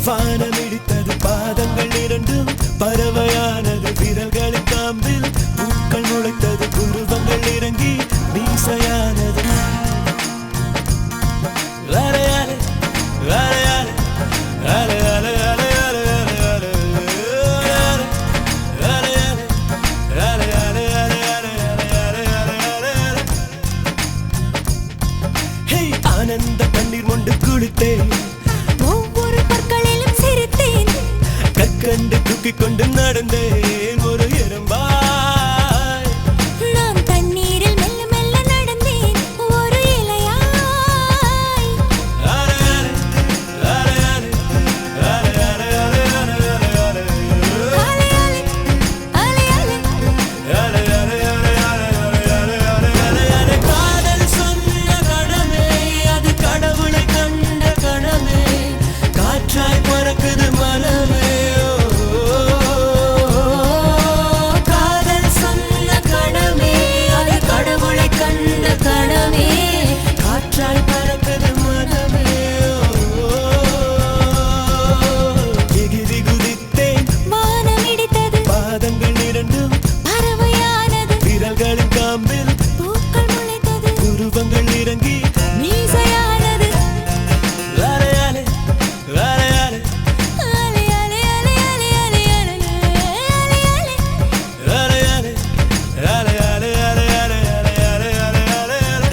வானமிடித்தது பாதங்கள் இரண்டும் பறவையானது விரல்களின் காம்பில் பூக்கள் முளைத்தது புருவங்கள் இறங்கி மீசையானது அலையாலே அலையாலே அலையாலே அலையாலே அலையாலே அலையாலே ஹே ஆனந்த கண்ணீர் மொண்டு குளித்தேன் கண்டு தூக்கிக் கொண்டு நடந்தேன் ஒரு எறும்பாய் நான் தண்ணீரில் மெல்ல மெல்ல நடந்தேன் ஒரு இலையாய் அலையாலே அலையாலே அலையாலே அலையாலே அலையாலே அலையாலே காதல் சொன்ன கணமே அது கடவுளை கண்ட கணமே காற்றாய் பறக்குது மனமே புருவங்கள் இறங்கி மீசையானது அலையாலே அலையாலே அலையாலே அலையாலே அலையாலே அலையாலே அலையாலே அலையாலே அலையாலே அலையாலே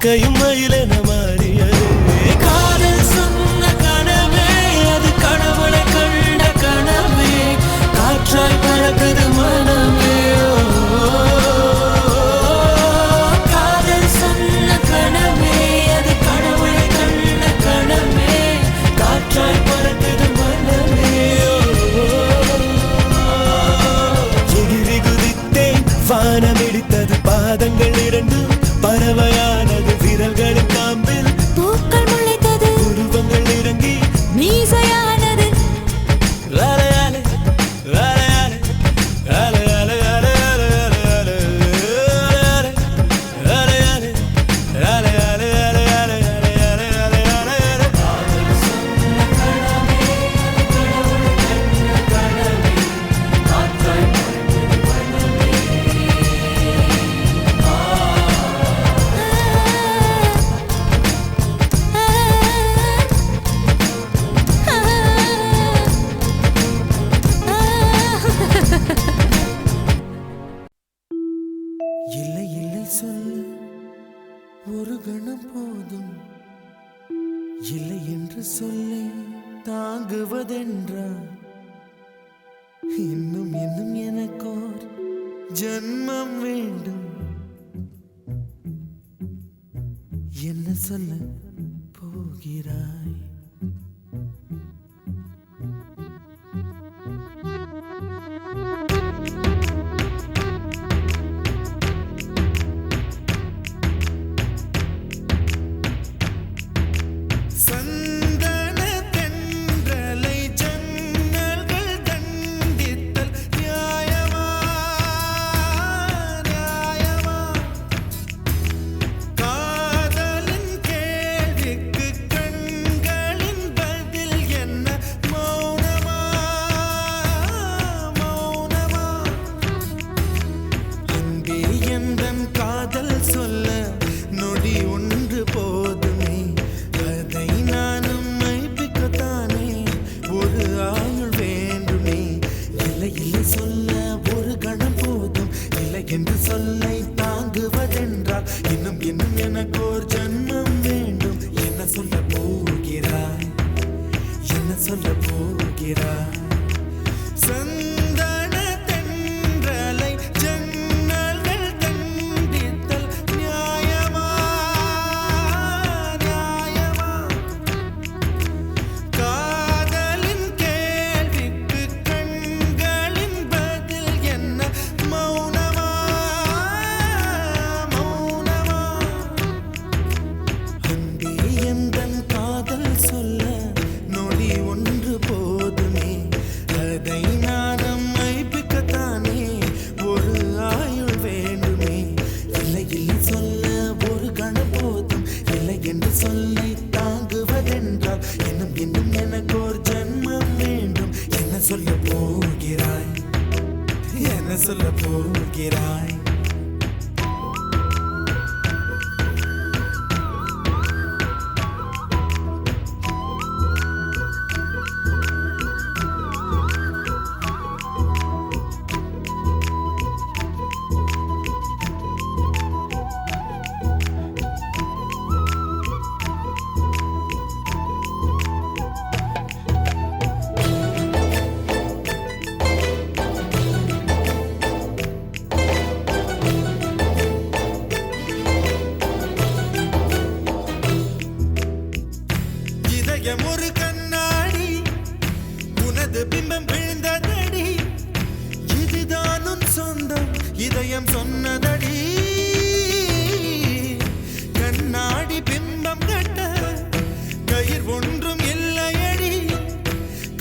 இறக்கையும் மயிலென மாறியது. காதல் சொன்ன கனவே அது கடவுளை கண்ட கனவே, காற்றாய் பறக்குது மனமே. காதல் சொன்ன கனவே அது கடவுளை கண்ட கனவே, காற்றாய் பறக்குது மனமே. எகிரி குதித்தேன், வானம் இடித்தது, பாதங்கள் இரண்டும் பறவையானது, விரல்களின் காம்பில் பூக்கள் முளைத்தது, உருவங்கள் இறங்கி மீசையானது. அலையாலே அலையாலே அலையாலே அலையாலே அலையாலே அலையாலே அலையாலே அலையாலே அலையாலே அலையாலே. இல்லை இல்லை சொல்ல ஒரு கணம் போதும், இல்லை என்று சொல்லை தாங்குவதென்றா, இன்னும் இன்னும் எனக்கோர் ஜன்மம் வேண்டும். என்ன சொல்ல போகிறாய்? சந்தன தென்றலை ஜன்னல்கள் தண்டித்தல் நியாயமா நியாயமா? காதலின் கேள்விக்கு கண்களின் பதில் என்ன? மௌனமா மௌனமா? அன்பே எந்தன் காதல் சொல்ல நொடி ஒன்று போதுமே, அதை நானும் மைப்பிக்கத்தானே ஒரு ஆயுள் வேண்டுமே. இல்லை இல்லை சொல்ல ஒரு கணம் போதும், இல்லை என்று சொல்லை தாங்குவதென்றால், இன்னும் இன்னும் எனக்கு ஒரு ஜன்மம் வேண்டும். என்ன சொல்ல போகிறாய்? என்ன சொல்ல போகிறாய்? சந்தன தென்றலை ஜன்னல்கள் தண்டித்தல் நியாயமா நியாயமா? காதலின் கேள்விக்கு கண்களின் பதில் என்ன? மௌனமா மௌனமா? அன்பே எந்தன் காதல் சொல்ல நொடி ஒன்று போதுமே, அதை நானும் மைப்பிக்கத்தானே ஒரு ஆயுள் வேண்டுமே. இல்லை இல்லை சொல்ல ஒரு கணம் போதும், இல்லை என்று சொல்லை தாங்குவதென்றால், இன்னும் இன்னும் எனக்கு ஒரு ஜன்மம் வேண்டும். என்ன சொல்ல போகிறாய்? என்ன சொல்ல போகிறாய்? இதயம் ஒரு கண்ணாடி, உனது பிம்பம் விழுந்ததடி, இதுதான் உன் சொந்தம் இதயம் சொன்னதடி. கண்ணாடி பிம்பம் கட்ட கயிர் ஒன்றும் இல்லையடி,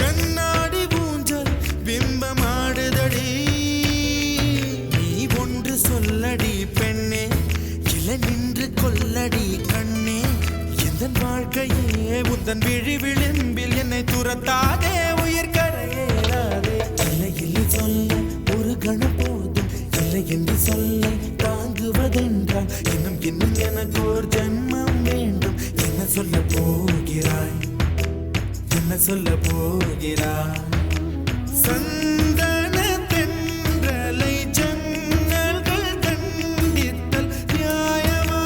கண்ணாடி ஊஞ்சல் பிம்பம் ஆடுதடி. நீ ஒன்று சொல்லடி பெண்ணே, இலை நின்று கொல்லடி கண்ணே. எந்தன் வாழ்க்கையே உந்தன் விழி விளிம்பில் என்னை துரத்தாதே, உயிர் கரையேறாதே. இல்லை இல்லை சொல்ல ஒரு கணம் போதும், இல்லை என்று சொல்லை தாங்குவதென்றால், இன்னும் இன்னும் எனக்கு ஒரு ஜன்மம் வேண்டும். என்ன சொல்ல போகிறாய்? என்ன சொல்ல போகிறாய்? சந்தன தென்றலை ஜன்னல்கள் தண்டித்தல் நியாயமா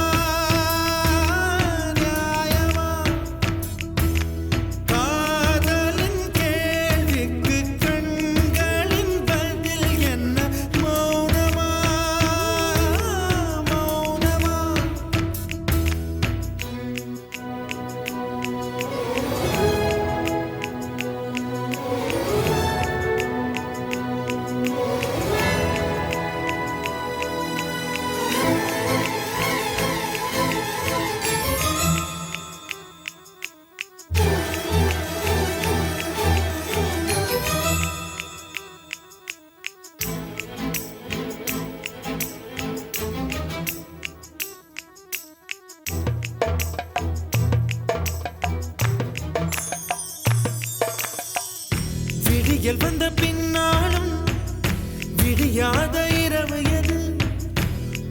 விடியல் வந்த பின்னாலும் விடியாத இரவு எது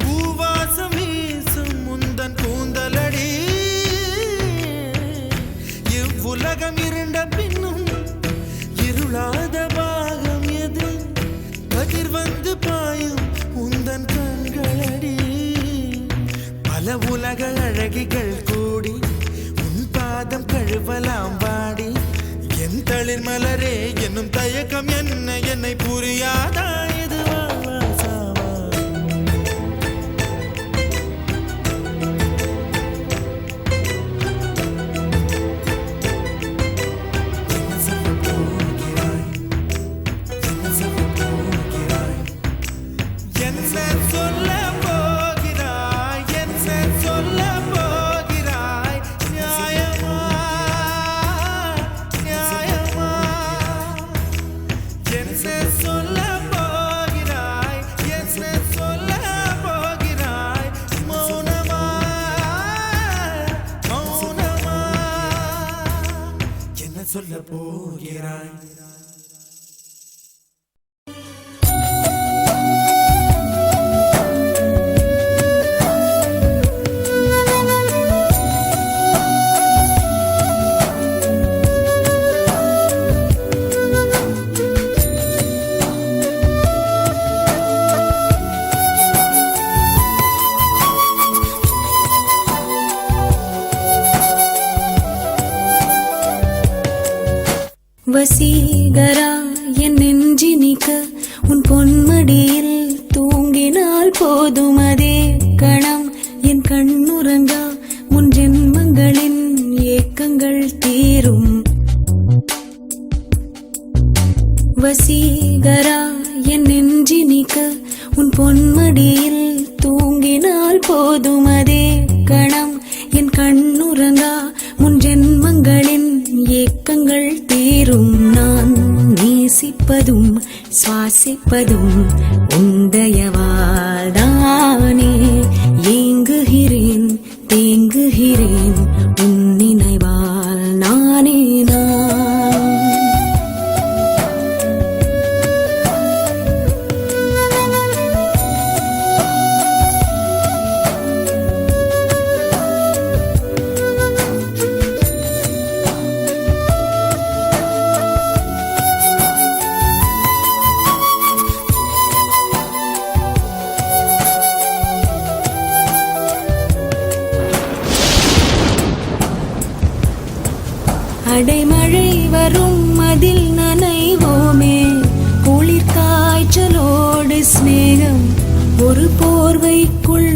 பூவாசம் வீசும் முந்தன் கூந்தலடி இவ்வுலகம் இருண்ட பின்னும் இருளாத பாகம் எது கதிர் வந்து பாயும் உந்தன் கண்களடி பல உலக அழகிகள் கூடி உன் பாதம் கழுவலாம் வாடி என் தளிர் மலரே என்னும் தயக்கம் என்ன என்னை புரியாதா இது வாசாவா என்ன சொல்ல போகிறாய் என்ன சொல்ல போகிறாய் நியாயமா நியாயமா என்ன சொல்ல போகிறாய் என்ன சொல்ல போகிறாய் மௌனமா மௌனமா என்ன சொல்ல போகிறாய் வசீகரா என் நெஞ்சினிக்க உன் பொன்மடியில் தூங்கினால் போதும் அதே கணம் என் கண்ணுறங்கா முன் ஜென்மங்களின் ஏக்கங்கள் தீரும் வசீகரா என் நெஞ்சினிக்க உன் பொன்மடியில் தூங்கினால் போதும் அதே கணம் என் கண்ணுறங்கா முன் ஜென்மங்களின் ஏக்கங்கள் தீரும் நான் நேசிப்பதும் சுவாசிப்பதும் உந்தயவாதானே ஏங்குகிறேன் தேங்குகிறேன் உன் நினைவால் நானே நான் அடைமழை வரும் அதில் நனைவோமே குளிர் காய்ச்சலோடு சிநேகம் ஒரு போர்வைக்குள்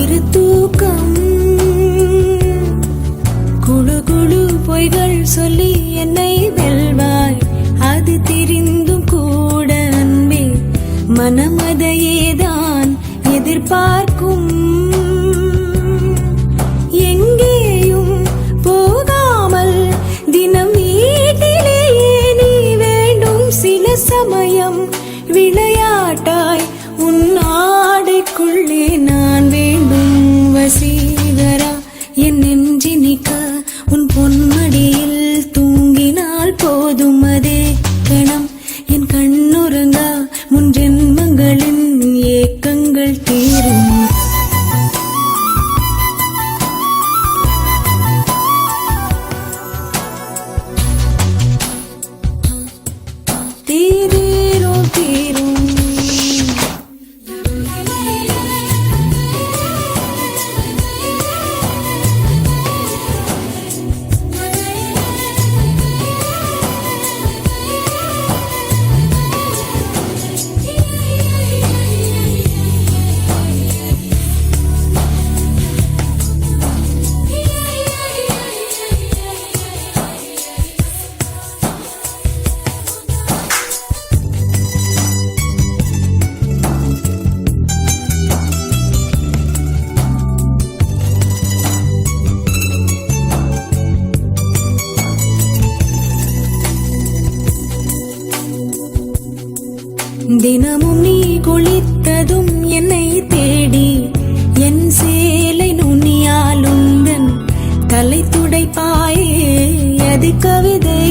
இரு தூக்கம் குழு குழு பொய்கள் சொல்லி என்னை வெல்வாய் அது தெரிந்தும் கூட அன்பே மனமதையேதான் எதிர்பார்க்கும் எங்கேயும் போகாமல் தினம் வீட்டிலேயே நீ வேண்டும் சில சமயம் விளையாட்டாய் உன் ஆடைக்குள்ளே நான் வேண்டும் வசீகரா என் நெஞ்சினிக்க உன் பொன்மடியில் தூங்கினால் போதும் அதே கணம் என் கண்ணுறங்கா முன் ஜென்மங்களின் ஏக்கங்கள் தீரும் தீரும் தீரும் தினமும் நீ குளித்ததும் என்னை தேடி என் சேலை நுனியால் உந்தன் தலை துடைப்பாயே அது கவிதை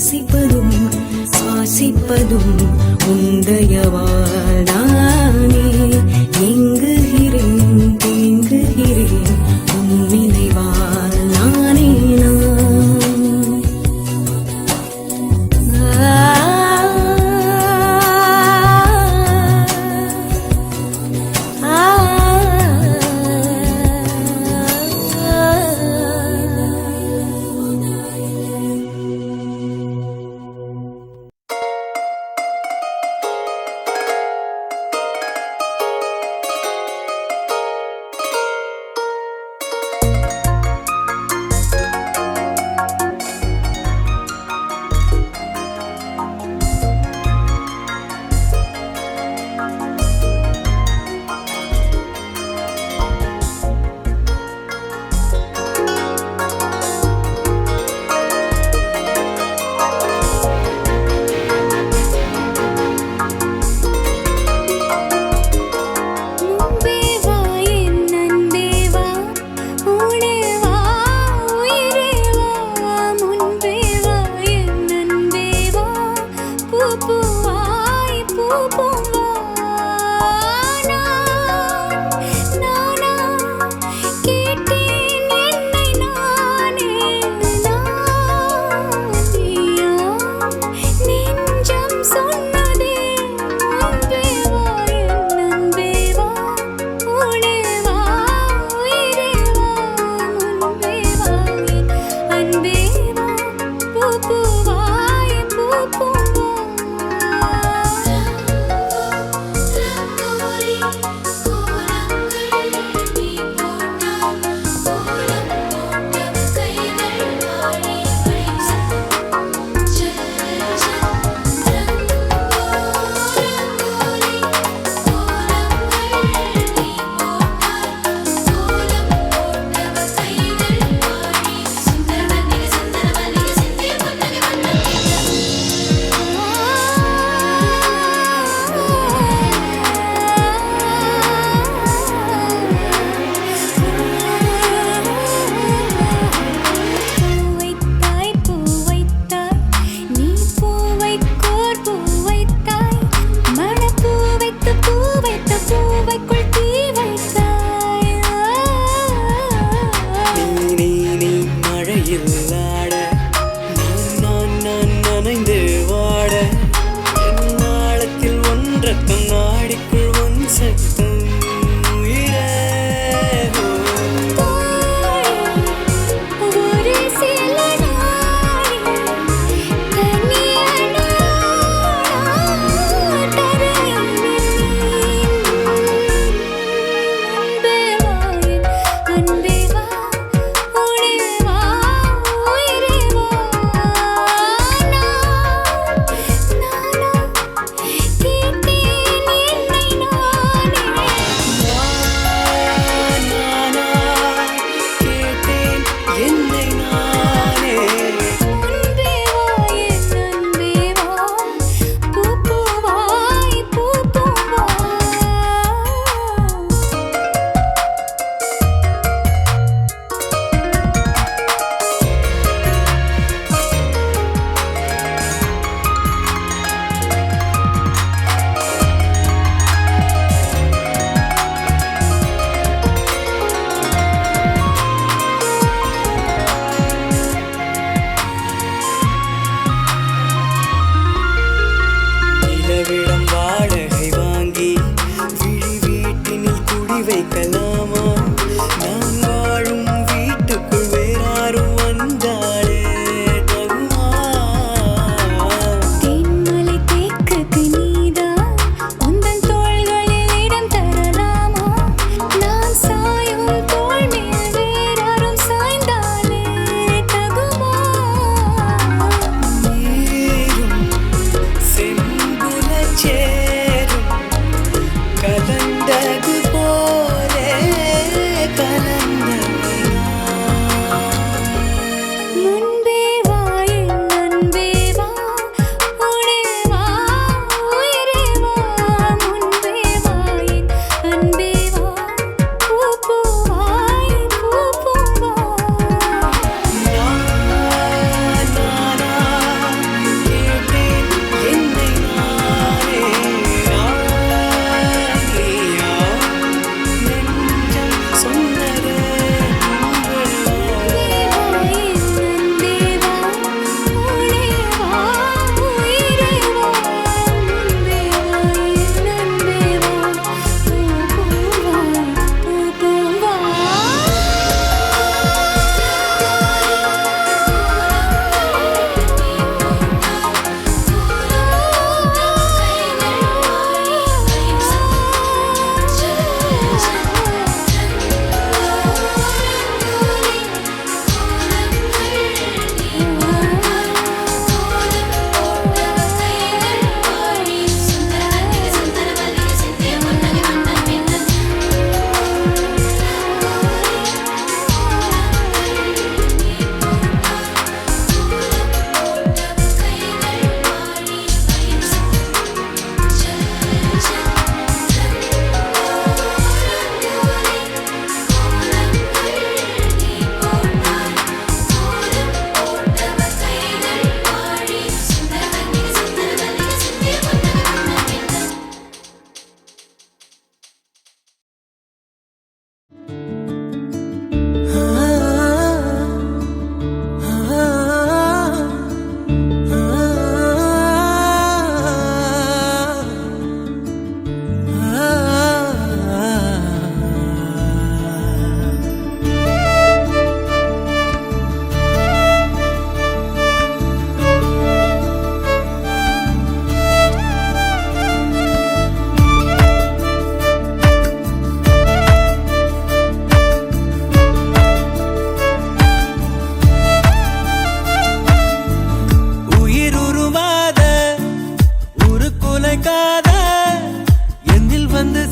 ரசிப்பதும் சுவாசிப்பதும் உந்தயவாதானே. எங்குகிறேன் தேங்குகிறேன் உன் நினைவால் நானே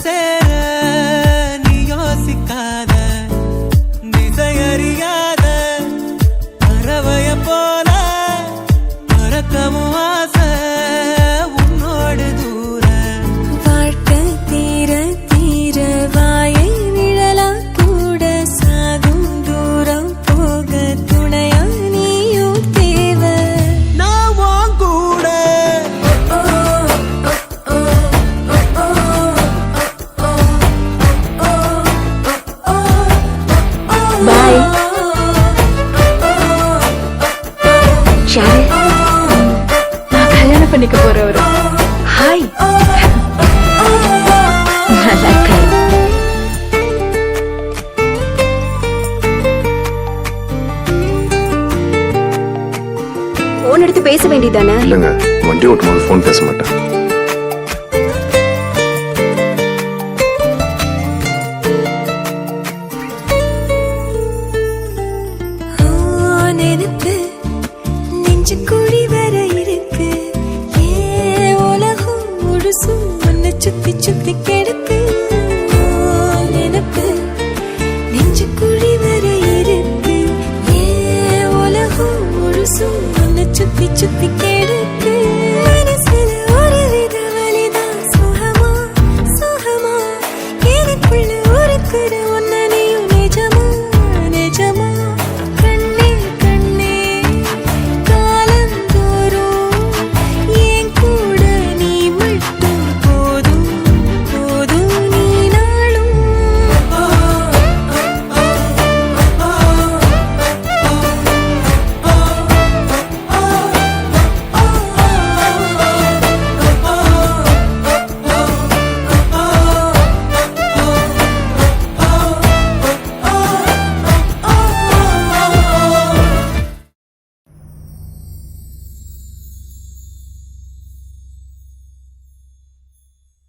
சேர நீ யோசிக்காத திசையறியாத பறவைய போல பறக்கவும் ஆசை உன்னோடு தூர வாழ்க்கை தீர தீர வாயை விழலா கூட சாகும் தூரம் போக துணையா நீயும் தேவை நான் உன் கூட பாய் ஷாரு நான் கல்யாணம் பண்ணிக்க போறவரு ஹாய் நல்லா இருக்கேன் போன் எடுத்து பேச வேண்டியதானே இல்லைங்க வண்டி ஓட்டும்போது ஃபோன் பேச மாட்டேன். நினைப்பு நெஞ்சு குழி வர இருக்கு ஏ உலகம் முழுசும் உன்னை சுத்தி சுத்தி கிடக்கு நினைப்பு நெஞ்சு குழி வர இருக்கு ஏ உலகம் முழுசும் உன்னை சுத்தி சுத்தி கிடக்கு மனசுல ஒரு வித வலிதான் சுகமா சுகமா எனக்குள்ள ஒருக்குற உன்னை நீயும் நிஜமா நிஜமா கண்ணே கண்ணே காலந்தோறும் என் கூட நீ மட்டும் போதும் போதும் நீ நாளும்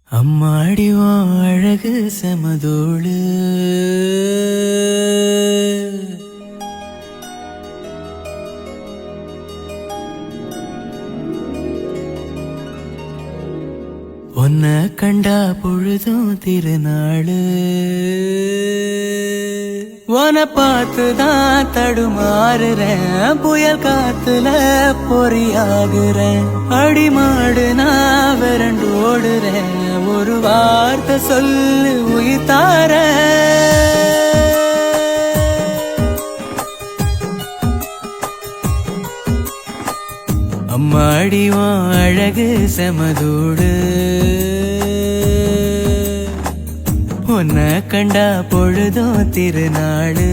அம்மாடி உன் அழகு செமதோடு உன்னை கண்டா பொழுதும் திருநாளு உன்னை பார்த்துதான் தடுமாறுறேன் புயல் காத்துல பொறியாகுறேன் அடிமாடு நான் விரண்டு ஓடுறேன் ஒரு வார்த்தை சொல்லு உயிர் தாரேன் அம்மாடி உன் அழகு செமதோடு உன்னை கண்டா பொழுதும் திருநாளு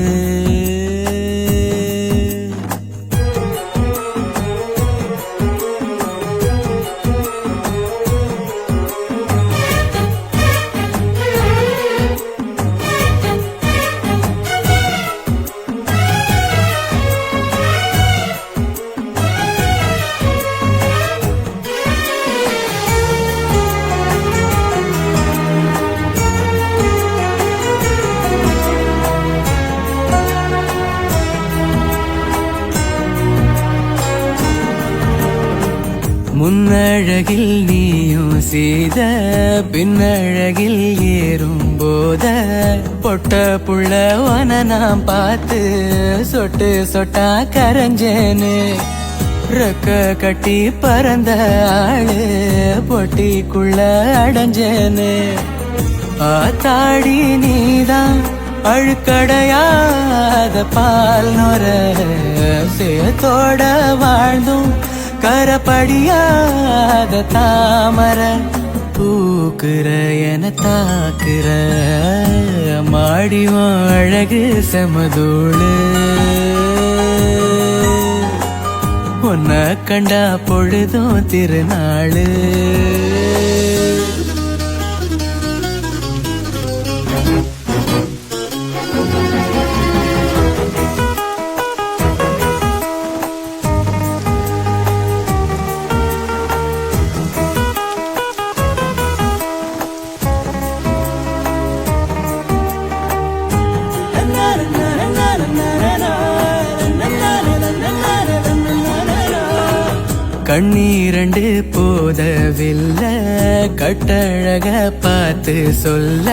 முன்னழகில் நீயும் செய்த பின்னழகில் ஏறும் போத பொட்ட புள்ளவன நான் பார்த்து சொட்டு சொட்டா கரைஞ்சேன்னு ரெக்க கட்டி பறந்த ஆளு பொட்டிக்குள்ள அடைஞ்சேன்னு ஆத்தாடி நீதான் அழுக்கடையாத பால் நொர சேத்தோட வாழ்ந்தும் கரப்படியாத தாமர பூக்குற என தாக்குற மாடிவன் அழகு செமதோடு உன்னை கண்டா பொழுதும் திருநாளு கண்ணீரண்டு போதவில்லை கட்டழக பார்த்து சொல்ல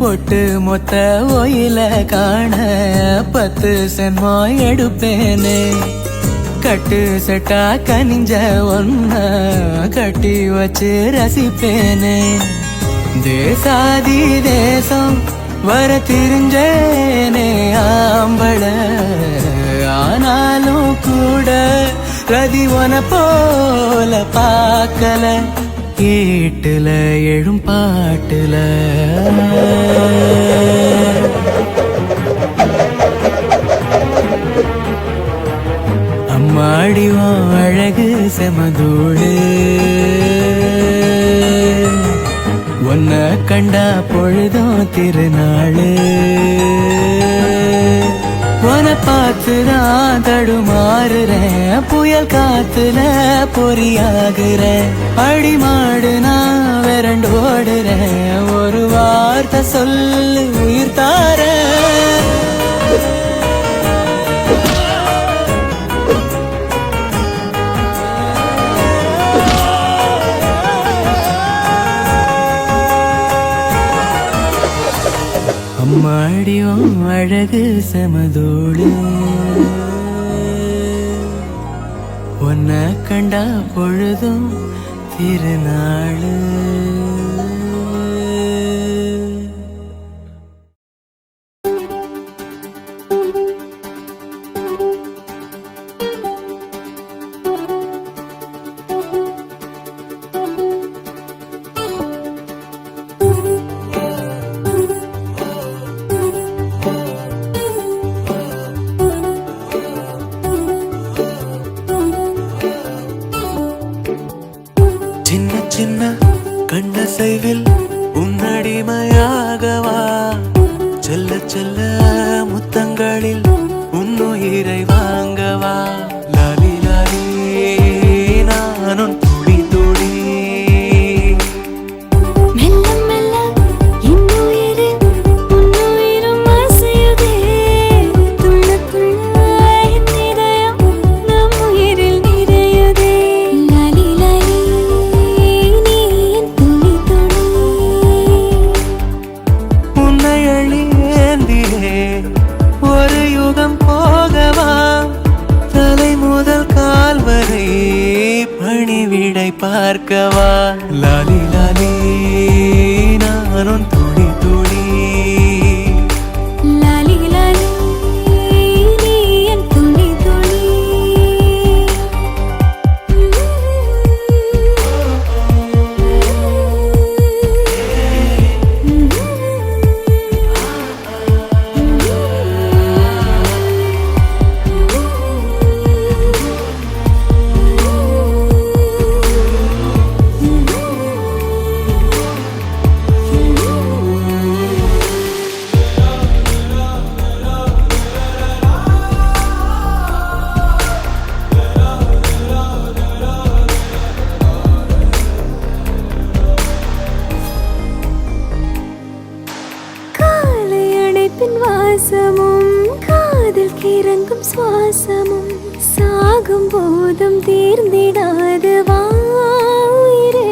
ஒட்டு மொத்த ஒயில காண 10 சென்மோ எடுப்பேனே கட்டு செட்டா கனிஞ்ச ஒன்ன கட்டி வச்சு ரசிப்பேனே தேசாதி தேசம் வர திரிஞ்சேனே ஆம்பள ஆனாலும் கூட ரதிவன போல பார்க்கல ஏட்டுல எழும் பாட்டுல அம்மாடிவோம் அழகு செமதூடு உன்னை கண்டா பொழுதும் திருநாளு உன பார்த்துதான் தடுமாறுறேன் புயல் காத்துல பொறியாகுறேன் அடிமாடு நான் விரண்டு ஓடுறேன் ஒரு வார்த்தை சொல்லு உயிர் தாரேன் அம்மாடியும் அழகு செமதோடு உன்னை கண்டா பொழுதும் திருநாளு சின்ன கண்ணசைவில் உன்னடிமையாகவா செல்ல செல்ல முத்தங்களில் உன்னுயிரை வாங்கவா லாலி லாலி நானும் துடி துடி பார்க்கவா லாலி லாலி நானும் துடி துடி லாலி லாலி நீ என் துளி துளி வாசமும் காதில் கிறங்கும் சுவாசமும் சாகும் போதும் தீர்ந்திடாது வாயிரே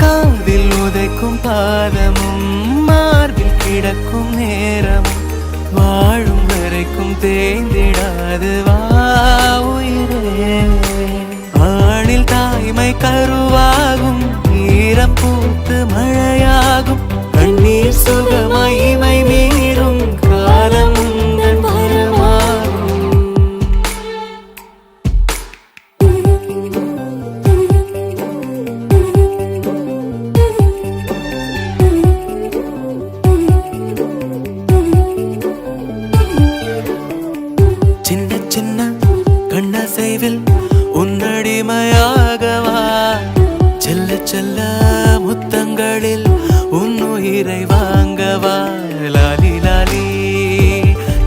காதில் உதைக்கும் பாதமும் மார்பில் கிடக்கும் நேரமும் வாழும் வரைக்கும் தேய்ந்திடாது வாயிரே ஆணில் தாய்மை கருவாகும் ஈரம் பூத்து மழையாகும் கண்ணீர் சுகமகிமை மீறும் காலம் உந்தன் வரமாகும் சின்ன சின்ன கண்ணசைவில் உன்னடிமையாகவா செல்ல செல்ல முத்தங்களில் உன்னுயிரை வாங்கவா லாலி லாலி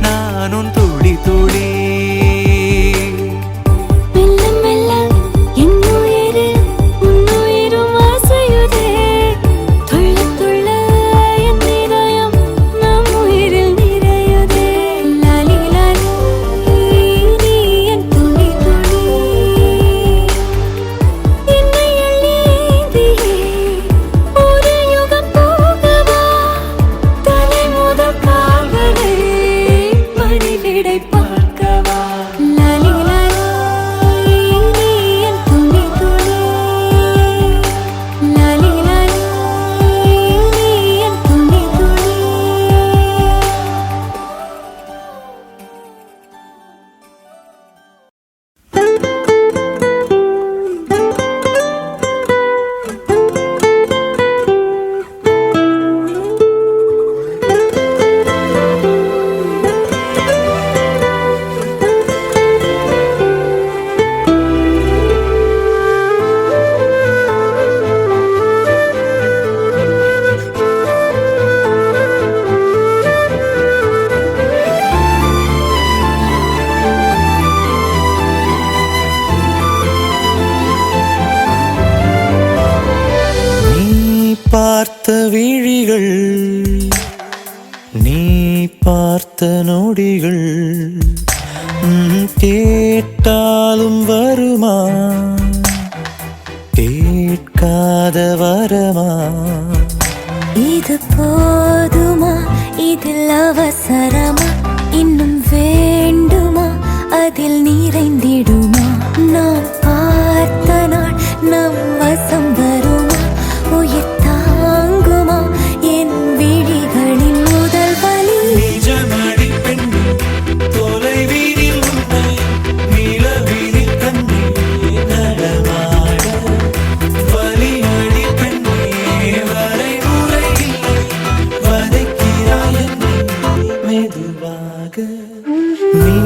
நானும் துடி துடி மெல்ல மெல்ல என்னுயிரு உன்னுயிரும் அசையுதே துள்ள துள்ள என் இதயம் நம் உயிரில் நிறையுதே லாலி லாலி நீ என் துளி துளி பார்த்த விழிகள், நீ பார்த்த நொடிகள், கேட்டாலும் வருமா, கேட்காத வரமா? இது போதுமா, இதில் அவசரமா, இன்னும் வேண்டுமா, அதில் நிறைந்திடுமா? நாம் பார்த்த நாள் நம் வசம் வருமா, உயிர் தாங்குமா என் விழிகளின் முதல் வலி? நிஜமடி பெண்ணே, தொலைவீதில் உன்னை நிலவினில் கண்டே நடமாட. வலியடி பெண்ணே, வரைமுறை இல்லை, வதைக்கிறாய் என்னை மெதுவாக. நீ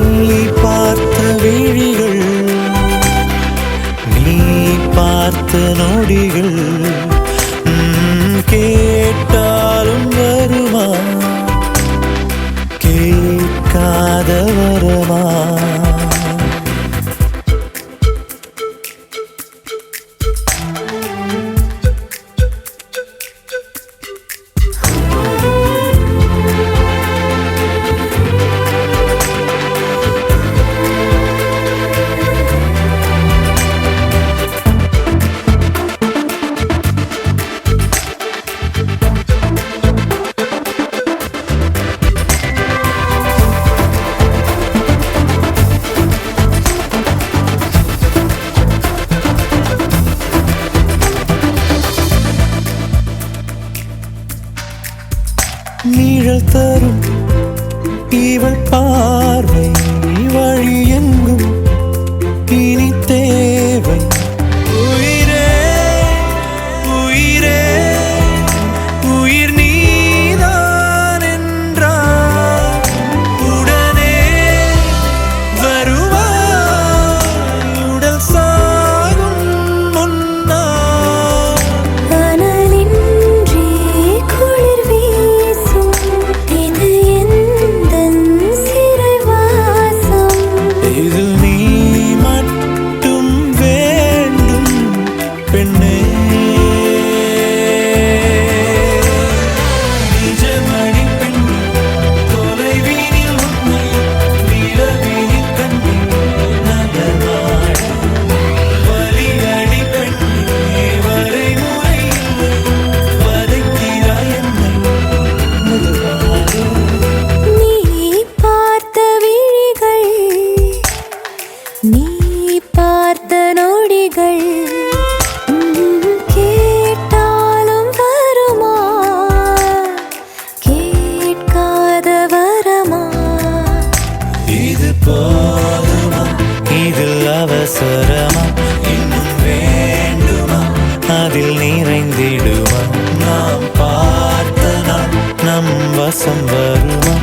பார்த்த விழிகள், நீ பார்த்த நொடிகள், கேட்டாலும் வருமா, கேட்காத வரமா? நிழல் தரும் இவள் பார்வை வழி எங்கும் இனி தேவை. உயிரே உயிரே உயிர் நீதான் என்றால் உடனே வருவாய் உடல் சாகும் முன்னால். அனலின்றி குளிர் வீசும், இது எந்தன் சிறைவாசம். இதில் நீ மட்டும் வேண்டும் பெண்ணே. நிஜமடி பெண்ணே, தொலைவீதில் உன்னை நிலவினில் கண்டே நடமாட. வலியடி பெண்ணே, வரைமுறை இல்லை, வதைக்கிறாய் என்னை மெதுவாக. நீ பார்த்த விழிகள், நீ பார்த்த நொடிகள், கேட்டாலும் வருமா, கேட்காத வரமா? இது போதுமா, இதில் அவசரமா, இன்னும் வேண்டுமா, அதில் நிறைந்திடுமா? நாம் பார்த்த நாள் நம் வசம் வருமா,